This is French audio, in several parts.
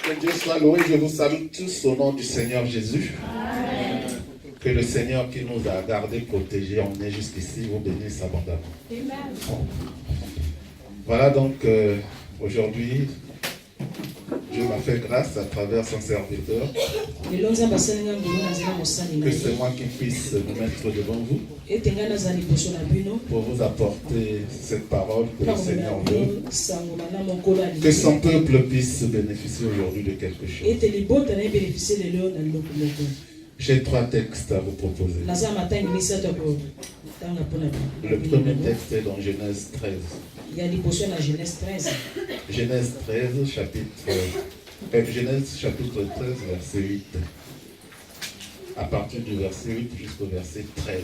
Que Dieu soit loué. Je vous salue tous au nom du Seigneur Jésus. Amen. Que le Seigneur qui nous a gardés, protégés, emmenés jusqu'ici, vous bénisse abondamment. Amen. Voilà donc aujourd'hui, Dieu m'a fait grâce à travers son serviteur. Que c'est moi qui puisse me mettre devant vous pour vous apporter cette parole que le Seigneur veut. Que son peuple puisse bénéficier aujourd'hui de quelque chose. J'ai 3 textes à vous proposer. Le premier texte est dans Genèse 13. Genèse 13, Genèse chapitre 13, verset 8. À partir du verset 8 jusqu'au verset 13.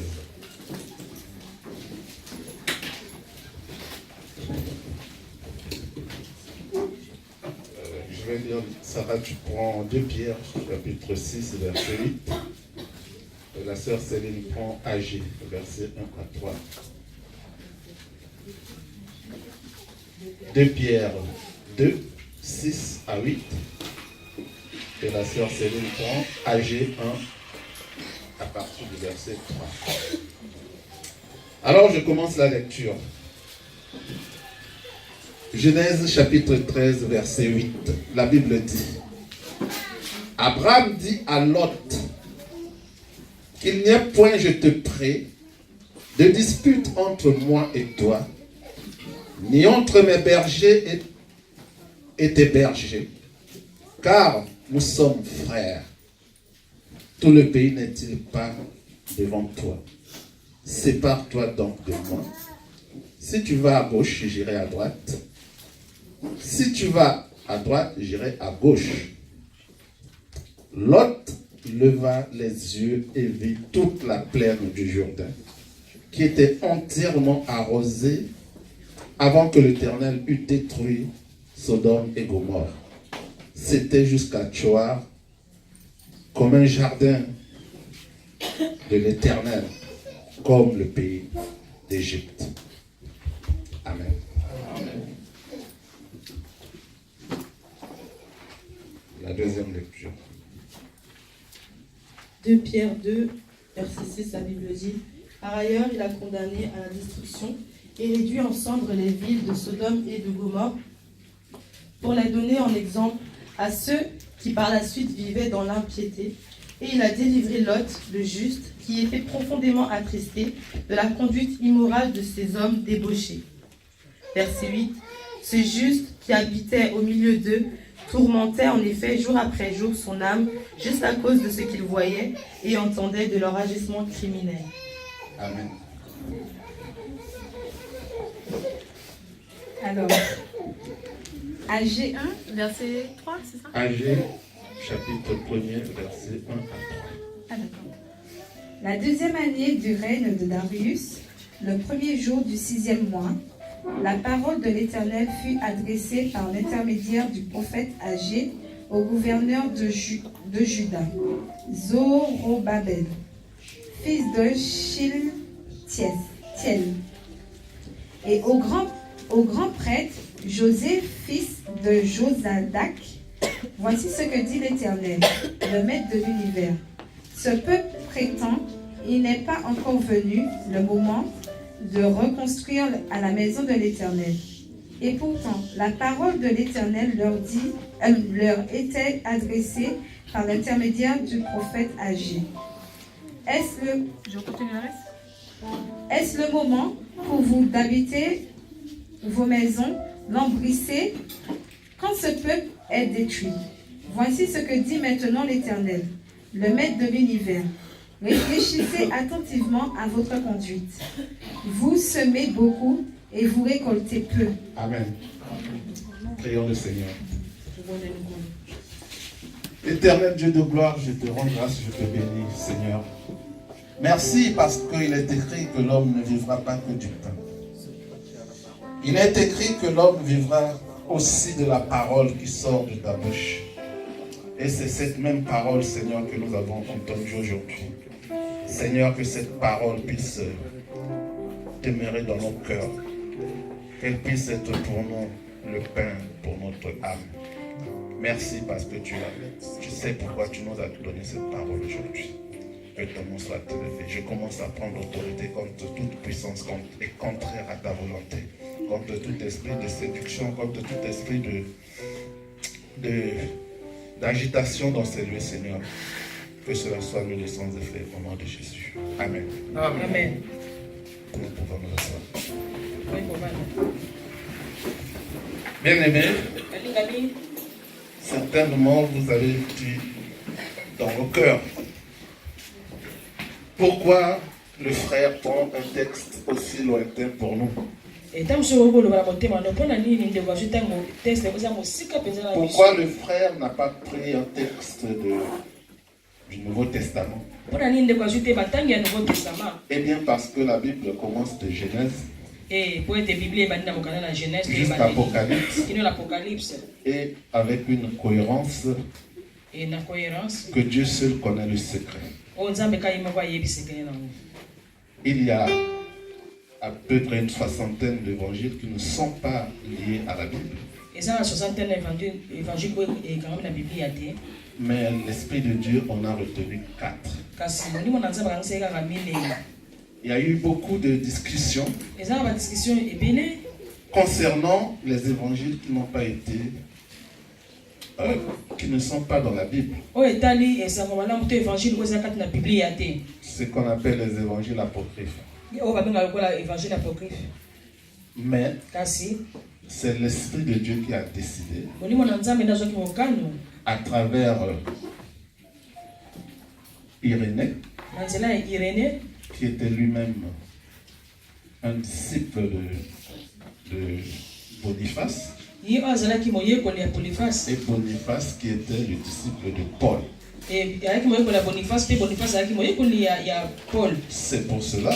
Je vais lire, Sarah, tu prends 2 Pierre, chapitre 6, verset 8. Et la sœur Céline prend AG, verset 1 à 3. 2 Pierre 2, 6 à 8. Et la sœur Céline prend AG 1 à partir du verset 3. Alors je commence la lecture. Genèse chapitre 13, verset 8. La Bible dit: Abraham dit à Lot qu'il n'y ait point, je te prie, de dispute entre moi et toi, ni entre mes bergers et tes bergers, car nous sommes frères. Tout le pays n'est-il pas devant toi? Sépare-toi donc de moi. Si tu vas à gauche, j'irai à droite. Si tu vas à droite, j'irai à gauche. Lot leva les yeux et vit toute la plaine du Jourdain, qui était entièrement arrosée avant que l'Éternel eût détruit Sodome et Gomorrhe. C'était jusqu'à Tchoar, comme un jardin de l'Éternel, comme le pays d'Égypte. Amen. La deuxième lecture. 2 Pierre 2, verset 6, la Bible dit: Par ailleurs, il a condamné à la destruction et réduit en cendres les villes de Sodome et de Gomorrhe pour les donner en exemple à ceux qui par la suite vivaient dans l'impiété. Et il a délivré Lot, le juste, qui était profondément attristé de la conduite immorale de ces hommes débauchés. Verset 8. Ce juste qui habitait au milieu d'eux tourmentait en effet jour après jour son âme, juste à cause de ce qu'il voyait et entendait de leur agissement criminel. Amen. Alors, AG 1, verset 3, c'est ça? AG, chapitre 1er, verset 1 à 3. Ah d'accord. La deuxième année du règne de Darius, le premier jour du 6e mois, la parole de l'Éternel fut adressée par l'intermédiaire du prophète Agé au gouverneur de Juda, Zorobabel, fils de Shealtiel, et au grand prêtre José, fils de Josadak. Voici ce que dit l'Éternel, le maître de l'univers. Ce peuple prétend, il n'est pas encore venu le moment de reconstruire à la maison de l'Éternel. Et pourtant, la parole de l'Éternel leur était adressée par l'intermédiaire du prophète Agé. Est-ce le moment pour vous d'habiter vos maisons, l'embrisser, quand ce peuple est détruit? Voici ce que dit maintenant l'Éternel, le maître de l'univers. Réfléchissez attentivement à votre conduite. Vous semez beaucoup et vous récoltez peu. Amen. Prions le Seigneur. Éternel Dieu de gloire, je te rends grâce, je te bénis, Seigneur. Merci parce qu'il est écrit que l'homme ne vivra pas que du pain. Il est écrit que l'homme vivra aussi de la parole qui sort de ta bouche. Et c'est cette même parole, Seigneur, que nous avons entendue aujourd'hui. Seigneur, que cette parole puisse demeurer dans nos cœurs. Qu'elle puisse être pour nous le pain pour notre âme. Merci parce que tu sais pourquoi tu nous as donné cette parole aujourd'hui. Que ton nom soit élevé. Je commence à prendre l'autorité contre toute puissance est contraire à ta volonté, contre tout esprit de séduction, contre tout esprit d'agitation dans ces lieux, Seigneur. Que cela soit nous les sans effet au nom de Jésus. Amen. Amen. Nous pouvons nous asseoir. Oui, pour moi. Bien-aimés, Alingami, certainement vous avez dit dans vos cœurs pourquoi le frère prend un texte aussi lointain pour nous. Pourquoi le frère n'a pas pris un texte du Nouveau Testament? Eh bien parce que la Bible commence de Genèse jusqu'à Apocalypse et avec une cohérence que Dieu seul connaît le secret. Il y a à peu près une soixantaine d'évangiles qui ne sont pas liés à la Bible. Mais l'Esprit de Dieu en a retenu 4. Il y a eu beaucoup de discussions concernant les évangiles qui n'ont pas été, qui ne sont pas dans la Bible. Ce qu'on appelle les évangiles apocryphes. Mais c'est l'Esprit de Dieu qui a décidé, à travers Irénée, qui était lui-même un disciple de Boniface, et Boniface qui était le disciple de Paul. C'est pour cela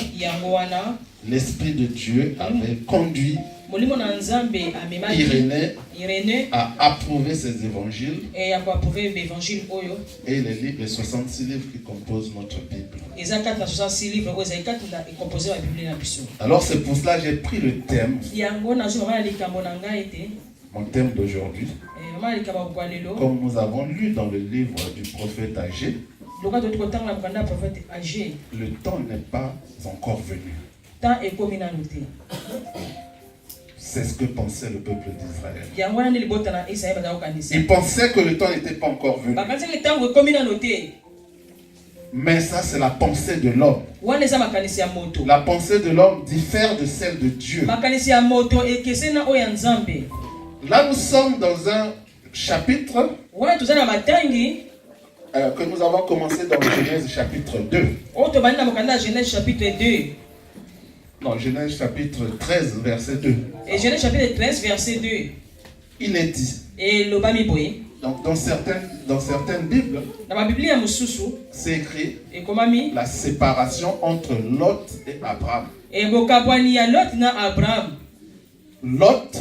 l'Esprit de Dieu avait conduit Irénée à approuver ces évangiles et les 66 livres qui composent notre Bible. Alors c'est pour cela que j'ai pris le thème, mon thème d'aujourd'hui, comme nous avons lu dans le livre du prophète Agé. Le temps n'est pas encore venu. C'est ce que pensait le peuple d'Israël. Il pensait que le temps n'était pas encore venu. Mais ça, c'est la pensée de l'homme. La pensée de l'homme diffère de celle de Dieu. Là, nous sommes dans un chapitre que nous avons commencé dans Genèse chapitre 2. Non, Genèse chapitre 13, verset 2. Et Genèse chapitre 13, verset 2. Il est dit. Donc dans certaines Bibles, c'est écrit la séparation entre Lot et Abraham. Lot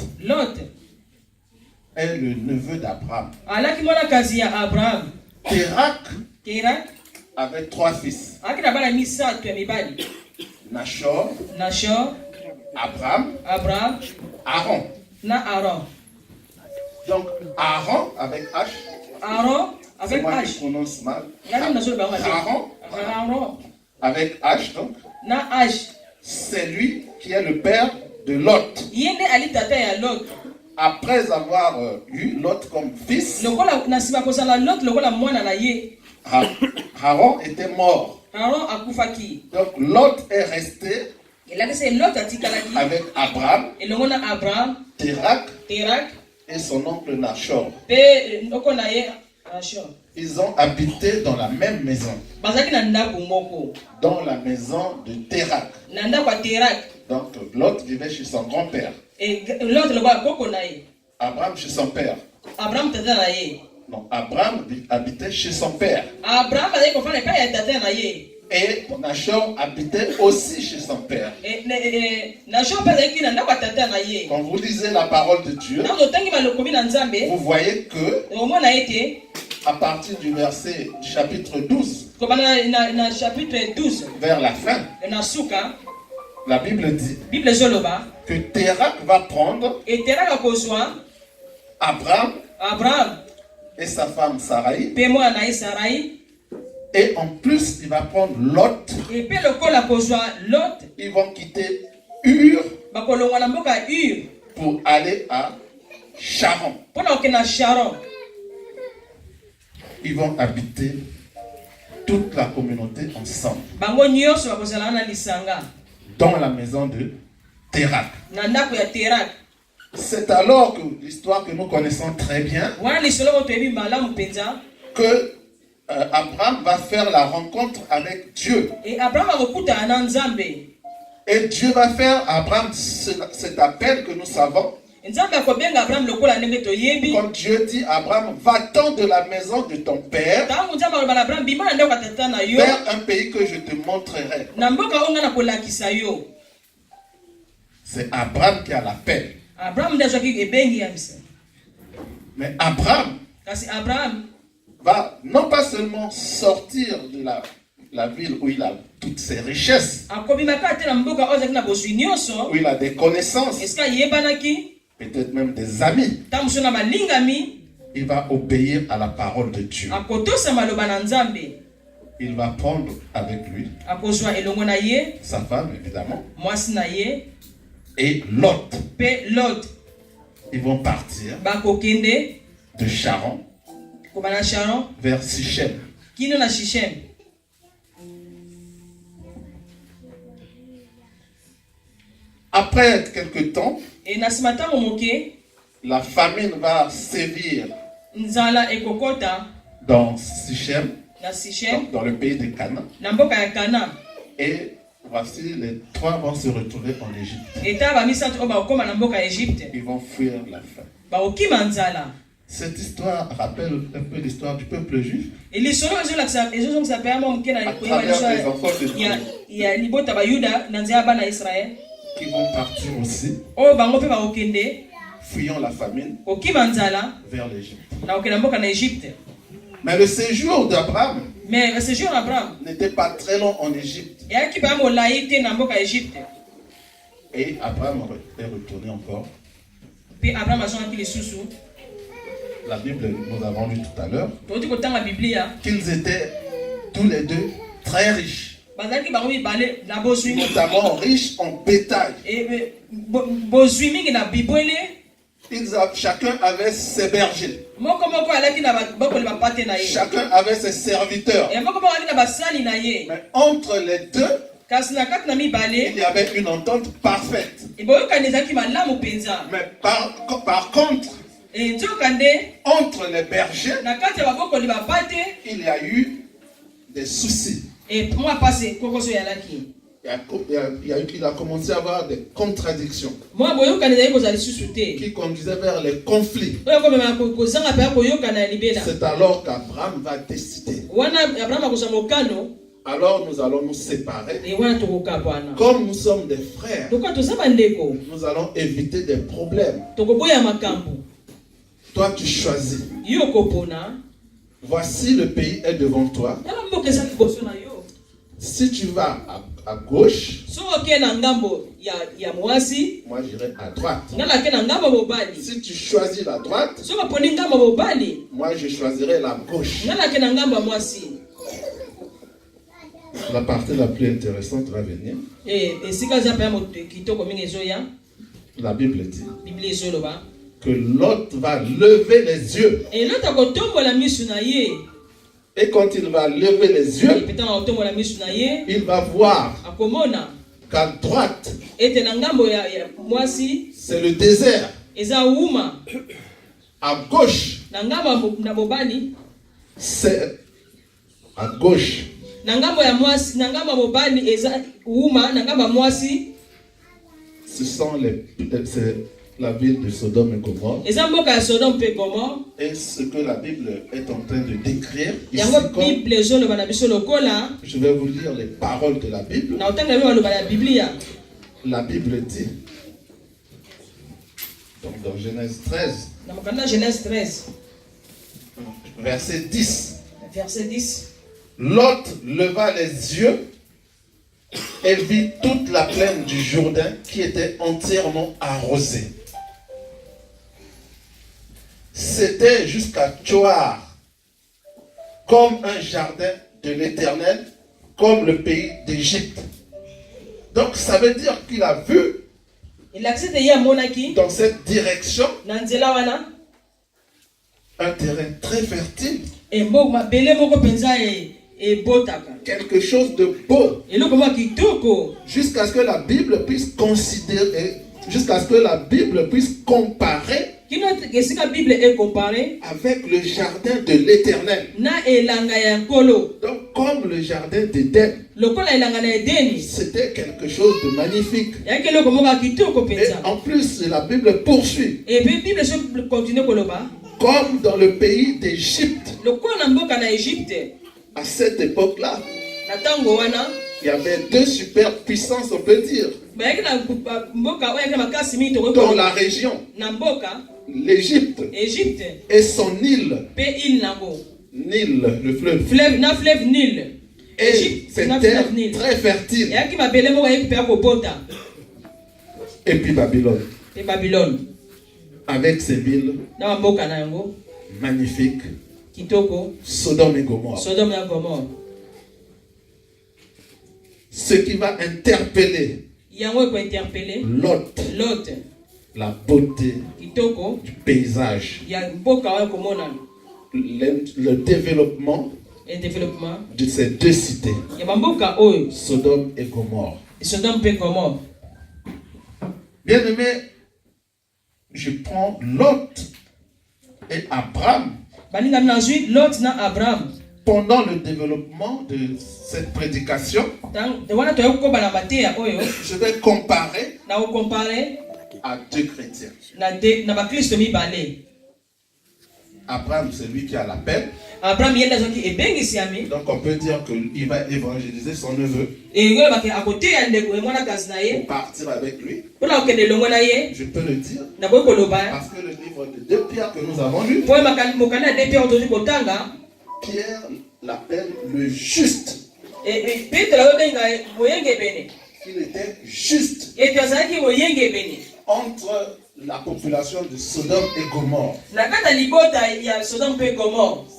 est le neveu d'Abraham. Térak avait 3 fils. Nachor, Abraham, Aaron. Donc Aaron avec H. C'est moi qui prononce mal. Aaron avec H donc. C'est lui qui est le père de Lot. Après avoir eu Lot comme fils, Aaron était mort. Donc Lot est resté avec Abraham, Térak et son oncle Nachor. Ils ont habité dans la même maison. Dans la maison de Térak. Donc Lot vivait chez son grand-père. Abraham chez son père. Non, Abraham habitait chez son père. Et Nachor habitait aussi chez son père. Quand vous lisez la parole de Dieu, vous voyez que à partir du verset du chapitre 12, vers la fin, la Bible dit que Térak va prendre Abraham et sa femme Sarai. Pe mwana na ye Sarai. Et en plus, il va prendre Lot. Et pe lokola kozwa Lot. Ils vont quitter Ur Bakolongwa na mboka Ur. pour aller à Charon. Pona okena Sharon. Ils vont habiter toute la communauté ensemble Bango nyonso bakozala na lisanga. dans la maison de Térak. Na ndako ya Terak. C'est alors que l'histoire que nous connaissons très bien, Wana lisolo ko toyebi malamu penza. que Abraham va faire la rencontre avec Dieu. Et Abraham akokuta na Nzambe. Et Dieu va faire à Abraham cet appel que nous savons. Nzambe akobenga Abraham lokola ndenge toyebi. Quand Dieu dit à Abraham, va-t'en de la maison de ton père Tangu Nzambe alobala Abraham bima na ndako tata na yo. vers un pays que je te montrerai. Na mboka onga na kolakisa yo. C'est Abraham qui a l'appel. Abraham ndio azwaki ebengi ya misa. Mais Abraham Kasi Abraham va non pas seulement sortir de la ville où il a toutes ses richesses, akobimaka te na mboka oyo azalaki na bozwi nyonso. où il a des connaissances, Esika yebanaki peut-être même des amis. ta mosusu na balingami Il va obéir à la parole de Dieu. akotosa maloba na Nzambe. Il va prendre avec lui Akozwa elongo na ye sa femme, évidemment, mwasi na ye et Lot. pe Lot. Ils vont partir Bakokende de Charon kobana Sharon vers Sichem. kino na Shichem. Après quelque temps, E na nsima ntango moke la famine va sévir nzala ekokota dans Sichem, na Shichem dans le pays de Canaan. na mboka ya Kana. Et voici, les trois vont se retrouver en Égypte. Eta bamisato oyo bakokoma na mboka ya Egypte Ils vont fuir la faim. bakokima nzala. Cette histoire rappelle un peu l'histoire du peuple juif. Elisolo ezozongisa mpe amo moke À na koyeba travers les liso enfants de Dieu ya libota bayuda na nzela ya bana ya Israele qui vont partir aussi, oyo bango mpe bakokende fuyant la famine, kokima nzala vers l'Égypte. na kokenda mboka na Egypte. Mais le séjour d'Abraham Mais le séjour d'Abraham n'était pas très long en Égypte. eyaki mpe molai te na mboka ya Egypte. Et Abraham est retourné encore. Mpe Abraham azongaki lisusu La Bible, nous avons lu tout à l'heure, toti kotanga Biblia qu'ils étaient tous les deux très riches, bazalaki bango mibale na bozwi mingi notamment riches en bétail. bozwi mingi na bibwele. Chacun avait ses bergers, Moko moko alaki na bokoli bapate na ye. chacun avait ses serviteurs. E moko moko alaki na basali na ye. Mais entre les deux, Kasi na kati na il mibale y avait une entente parfaite. boyokani ezalaki malamu mpenza. Mais par contre, Nzokande entre les bergers, na kati ya babokoli bapate il y a eu des soucis. mwa pase kokoso yalaki. Il a commencé à avoir des contradictions Mwa boyokani ezali kozala lisusu te. qui conduisaient vers les conflits. Oyo komema kozanga mpe koyokana ya libela. C'est alors qu'Abraham va décider. Wana Abraham akozwa mokano Alors nous allons nous séparer. wana tokokabwana. Comme nous sommes des frères, Tokoa toza bandeko nous allons éviter des problèmes. tokoboya makambo. Toi, tu choisis. Yo kopona Voici le pays est devant toi. tala mboka eza liboso na yo. Si tu vas à gauche, Soki okee na ngambo ya mwasi moi j'irai à droite. nga nake na ngambo mobali. Si tu choisis la droite, Soki oponi ngambo mobali moi je choisirai la gauche. nga nake na ngambo ya mwasi. La partie la plus intéressante va venir. Esika eza mpe ya kitoko mingi ezoya. La Bible dit Biblia ezoloba que Lot va lever les yeux. elota kotombola misu na ye. Et quand il va lever les yeux, Petanga kotombola misu na ye il va voir akomona qu'à droite, ete na ngambo ya mwasi c'est le désert. eza uma, À gauche, na ngambo na mobali c'est à gauche. na ngambo ya mwasi na ngambo ya mobali eza uma, na ngambo ya mwasi C'est la ville de Sodome et Gomorrhe. eza mboka ya Sodome mpe Gomorre. Et ce que la Bible est en train de décrire ici, Yango comme Bible ezoloba na biso lokola je vais vous lire les paroles de la Bible. na otanga bino baloba ya Biblia. La Bible dit, donc dans Genèse 13, Na mokanda ya Genèse 13 verset 10, verset 10. Lot leva les yeux et vit toute la plaine du Jourdain qui était entièrement arrosée. c'était jusqu'à Tchoar, comme un jardin de l'Éternel, comme le pays d'Égypte. Donc ça veut dire qu'il a vu dans cette direction un terrain très fertile. Quelque chose de beau. Jusqu'à ce que la Bible puisse considérer, jusqu'à ce que la Bible puisse comparer avec le jardin de l'Éternel. Donc comme le jardin d'Éden, c'était quelque chose de magnifique. Et en plus, la Bible poursuit. Comme dans le pays d'Égypte, à cette époque-là, il y avait deux superpuissances, on peut dire, dans la région, l'Égypte et son île, Nil, le fleuve. Et c'est terre très fertile. Et puis Babylone, avec ses villes magnifiques, Sodome et Gomorrhe. Ce qui va interpeller Lot, la beauté du paysage, le développement de ces deux cités, Sodome et Gomorrhe. Bien aimé, je prends Lot et Abraham. Pendant le développement de cette prédication, je vais comparer à deux chrétiens. Abraham, c'est lui qui a l'appel. Donc on peut dire qu'il va évangéliser son neveu pour partir avec lui. Je peux le dire parce que le livre de 2 Pierre que nous avons lu, Pierre l'appelle le juste. Il était juste entre la population de Sodome et Gomorrhe.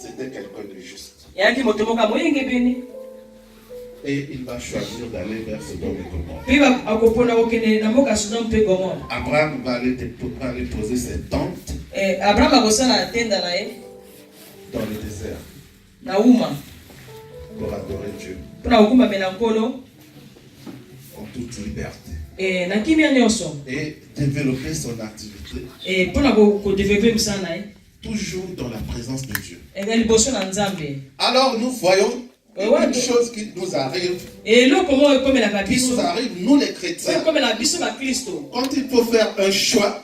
C'était quelqu'un de juste. Et il va choisir d'aller vers Sodome et Gomorrhe. Abraham va aller poser ses tentes dans le désert pour adorer Dieu en toute liberté et développer son activité toujours dans la présence de Dieu. Alors nous voyons une chose qui nous arrive, nous les chrétiens, quand il faut faire un choix,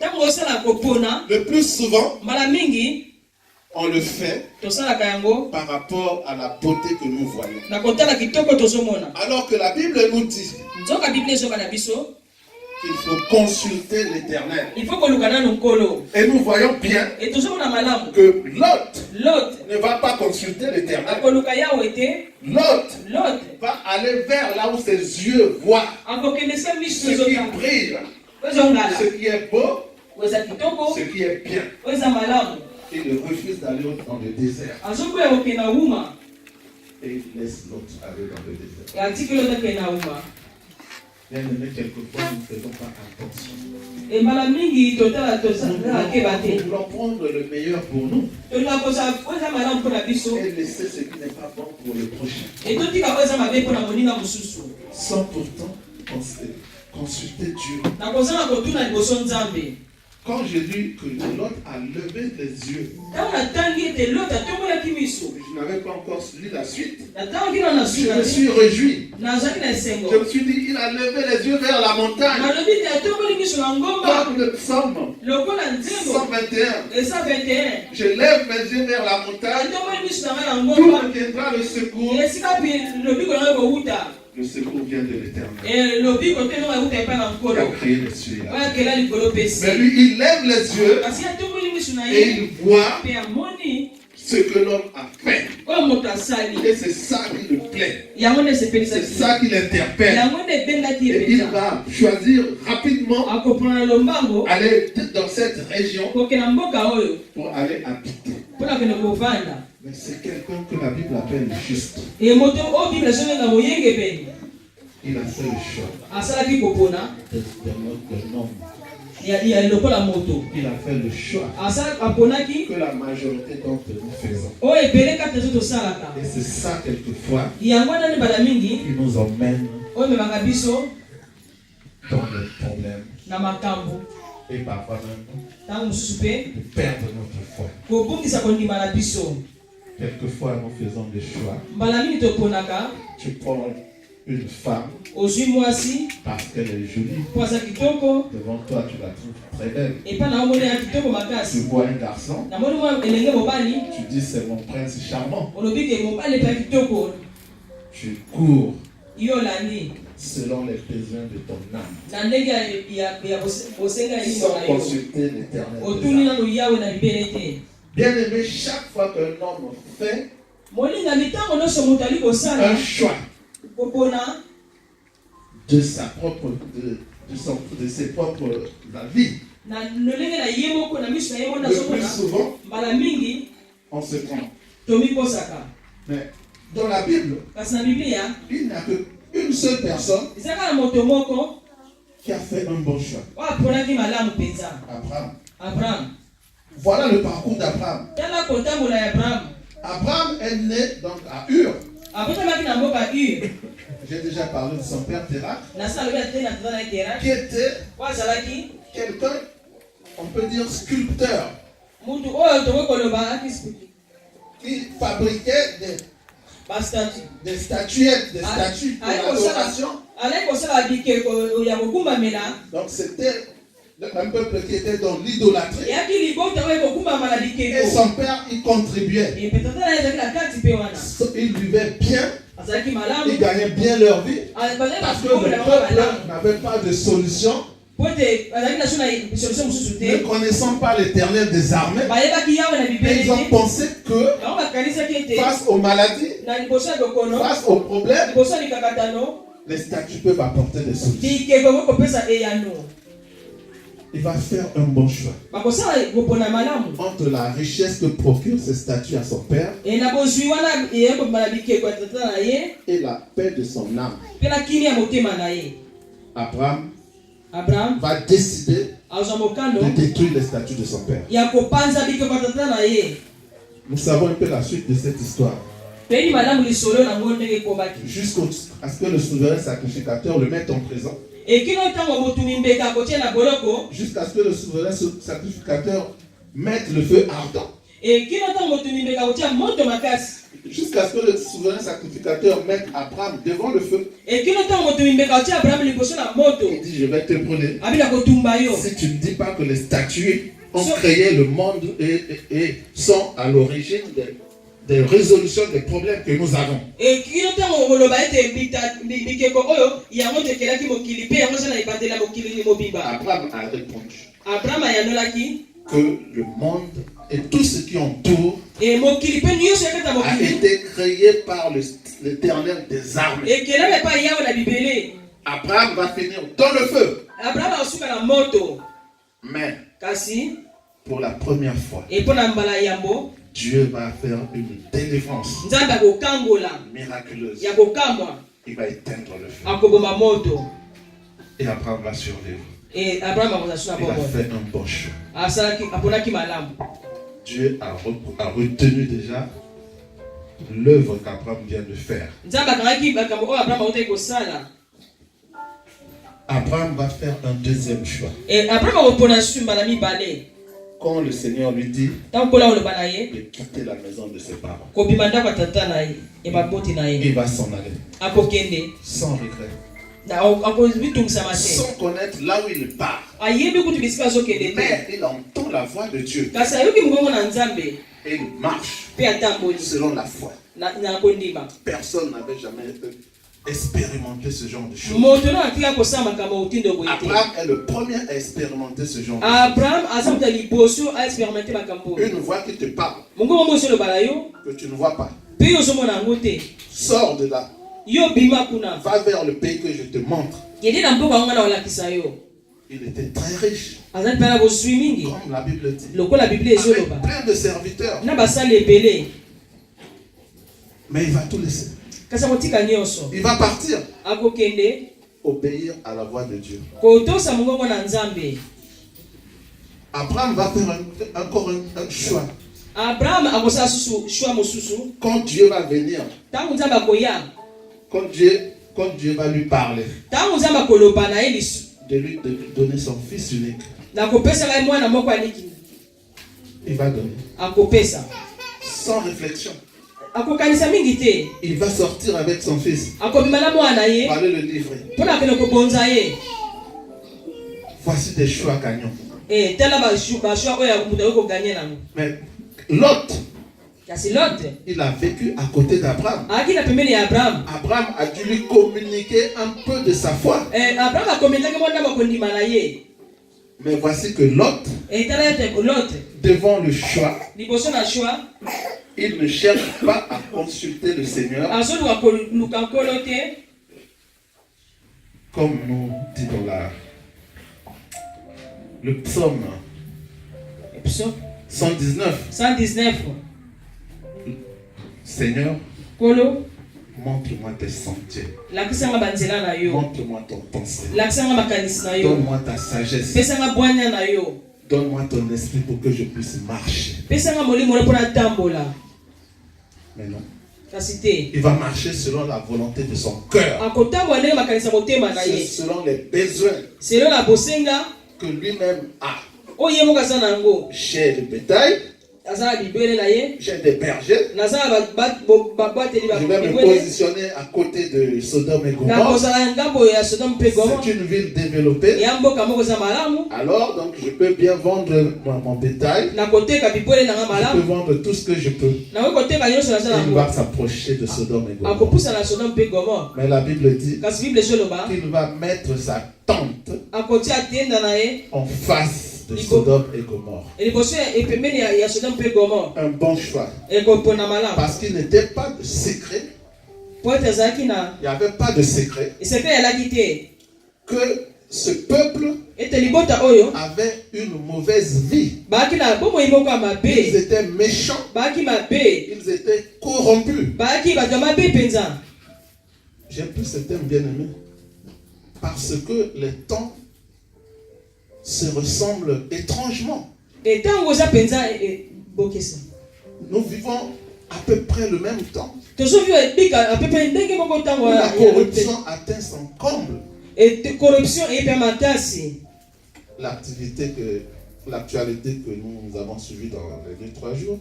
le plus souvent on le fait par rapport à la beauté que nous voyons. Alors que la Bible nous dit qu'il faut consulter l'Éternel. Et nous voyons bien que Lot ne va pas consulter l'Éternel. Lot va aller vers là où ses yeux voient ce qui brille, ce qui est beau, ce qui est bien. Il refuse d'aller dans le désert. Et il laisse Lot aller dans le désert. Bien aimé, quelquefois nous ne faisons pas attention. Nous voulons prendre le meilleur pour nous et laisser ce qui n'est pas bon pour le prochain. Sans pourtant consulter Dieu. Quand j'ai lu que Lot a levé les yeux, je n'avais pas encore lu la suite. Je me suis réjoui. Je me suis dit, il a levé les yeux vers la montagne. Comme le psaume 121. Je lève mes yeux vers la montagne. D'où me viendra le secours? Le secours vient de l'Éternel. Il a créé les cieux. Mais lui, il lève les yeux et il voit ce que l'homme a fait. Et c'est ça qui le plaît. C'est ça qui l'interpelle. Et il va choisir rapidement aller dans cette région pour aller habiter. Mais c'est quelqu'un que la Bible appelle juste. Il a fait le choix d'un homme. Il a fait le choix que la majorité d'entre nous faisons. Et c'est ça quelquefois qui nous emmène dans les problèmes. Et parfois même de perdre notre foi. Quelquefois nous faisons des choix. Tu prends une femme parce qu'elle est jolie. Devant toi, tu la trouves très belle. Tu vois un garçon, tu dis c'est mon prince charmant. Tu cours selon les besoins de ton âme, sans consulter l'Éternel. Bien aimé, chaque fois qu'un homme fait un choix de sa propre, de ses propres vie, le plus souvent, on se prend. Mais dans la Bible, il n'y a qu'une seule personne qui a fait un bon choix. Abraham. Voilà le parcours d'Abraham. Abraham est né donc à Ur. J'ai déjà parlé de son père Terach, qui était quelqu'un, on peut dire sculpteur, qui fabriquait des statuettes, des statues pour l'adoration. Donc c'était un peuple qui était dans l'idolâtrie. Et son père y contribuait. Ils vivaient bien. Ils gagnaient bien leur vie. Parce que le peuple n'avait pas de solution. Ne connaissant pas l'Éternel des armées, et ils ont pensé que face aux maladies, face aux problèmes, les statues peuvent apporter des solutions. Il va faire un bon choix entre la richesse que procure ces statues à son père et la paix de son âme. Abraham va décider de détruire les statues de son père. Nous savons un peu la suite de cette histoire. Jusqu'à ce que le souverain sacrificateur le mette en prison. Jusqu'à ce que le souverain sacrificateur mette le feu ardent. Jusqu'à ce que le souverain sacrificateur mette Abraham devant le feu. Il dit, je vais te brûler. Si tu ne dis pas que les statues ont créé le monde et sont à l'origine des résolutions des problèmes que nous avons. Abraham a répondu que le monde et tout ce qui entoure a été créé par l'Éternel des armées. Abraham va finir dans le feu. Mais pour la première fois, Dieu va faire une délivrance miraculeuse. Il va éteindre le feu. Et Abraham va survivre. Il a fait un bon choix. Dieu a retenu déjà l'œuvre qu'Abraham vient de faire. Abraham va faire un deuxième choix. Quand le Seigneur lui dit de quitter la maison de ses parents, il va s'en aller sans regret, sans connaître là où il part. Mais il entend la voix de Dieu et il marche selon la foi. Personne n'avait jamais expérimenter ce genre de choses. Abraham est le premier à expérimenter ce genre de choses. Une voix qui te parle, que tu ne vois pas. Sors de là. Va vers le pays que je te montre. Il était très riche. Comme la Bible dit. Avec plein de serviteurs. Mais il va tout laisser. Il va partir. Obéir à la voix de Dieu. Abraham va faire encore un choix. Quand Dieu va venir, quand Dieu va lui parler, de lui donner son fils unique, il va donner. Sans réflexion. Il va sortir avec son fils. Aller le livrer. Voici des choix gagnants. Mais Lot, il a vécu à côté d'Abraham. Abraham a dû lui communiquer un peu de sa foi. Mais voici que Lot, devant le choix, il ne cherche pas à consulter le Seigneur. Comme nous dit dans le psaume 119. Seigneur, montre-moi tes sentiers. Montre-moi ton pensée. Donne-moi ta sagesse. Donne-moi ton esprit pour que je puisse marcher. Mais non. Il va marcher selon la volonté de son cœur. C'est selon les besoins que lui-même a. J'ai le bétail. J'ai des bergers. Je vais me positionner à côté de Sodome et Gomorrhe. C'est une ville développée. Alors, donc, je peux bien vendre mon bétail. Je peux vendre tout ce que je peux. Il va s'approcher de Sodome et Gomorrhe. Mais la Bible dit qu'il va mettre sa tente en face de Sodome et Gomorre. Un bon choix. Parce qu'il n'était pas de secret. Il n'y avait pas de secret que ce peuple avait une mauvaise vie. Ils étaient méchants. Ils étaient corrompus. J'aime plus ce thème, bien aimé. Parce que les temps se ressemblent étrangement. Nous vivons à peu près le même temps. La corruption atteint son comble. L'actualité que nous avons suivie dans les 2-3 jours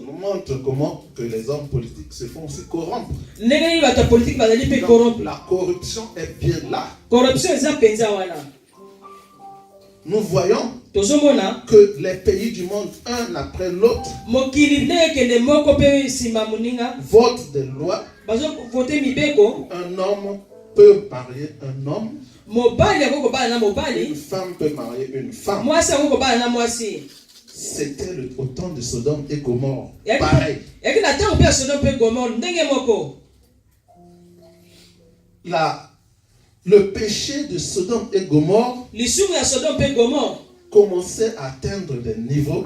nous montre comment que les hommes politiques se font aussi corrompre. Donc, la corruption est bien là. Nous voyons que les pays du monde, un après l'autre, votent des lois. Un homme peut marier un homme. Une femme peut marier une femme. C'était au temps de Sodome et Gomorre. Pareil. Le péché de Sodome et Gomorre commençait à atteindre des niveaux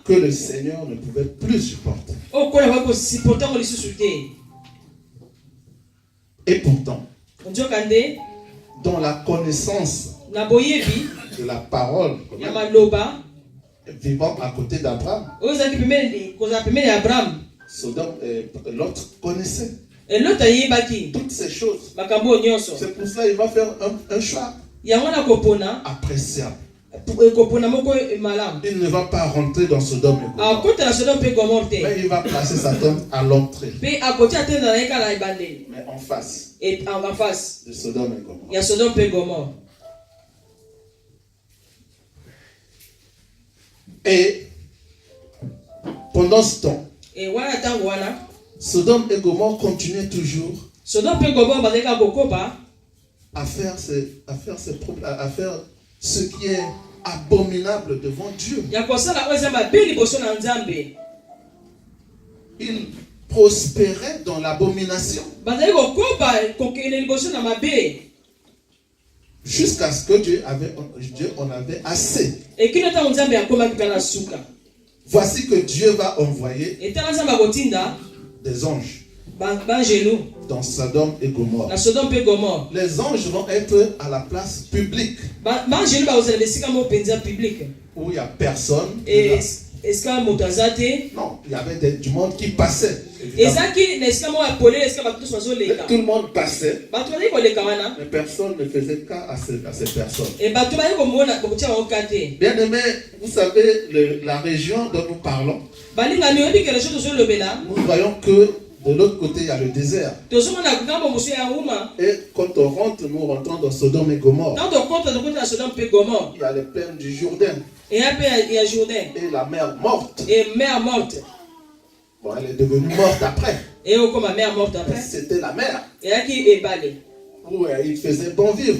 que le Seigneur ne pouvait plus supporter. Et pourtant, dans la connaissance de la parole, vivant à côté d'Abraham, Sodome et l'autre connaissaient toutes ces choses. C'est pour cela qu'il va faire un choix appréciable. Il ne va pas rentrer dans Sodome et Gomorre, mais il va placer sa tente à l'entrée, mais en face de Sodome et Gomorre. Et pendant ce temps, Sodome et Gomorre continuaient toujours à faire ce qui est abominable devant Dieu. ils prospéraient dans l'abomination. Jusqu'à ce que Dieu en avait assez. Voici que Dieu va envoyer des anges dans Sodome et Gomorrhe. Les anges vont être à la place publique où il n'y a personne. Non, il y avait du monde qui passait. Tout le monde passait, mais personne ne faisait cas à ces personnes. Bien aimé, vous savez, la région dont nous parlons, nous voyons que de l'autre côté, il y a le désert. Et quand on rentre, nous rentrons dans Sodome et Gomorre. Il y a les plaines du Jourdain. Et la mer morte. Bon, elle est devenue morte après. C'était la mer où il faisait bon vivre.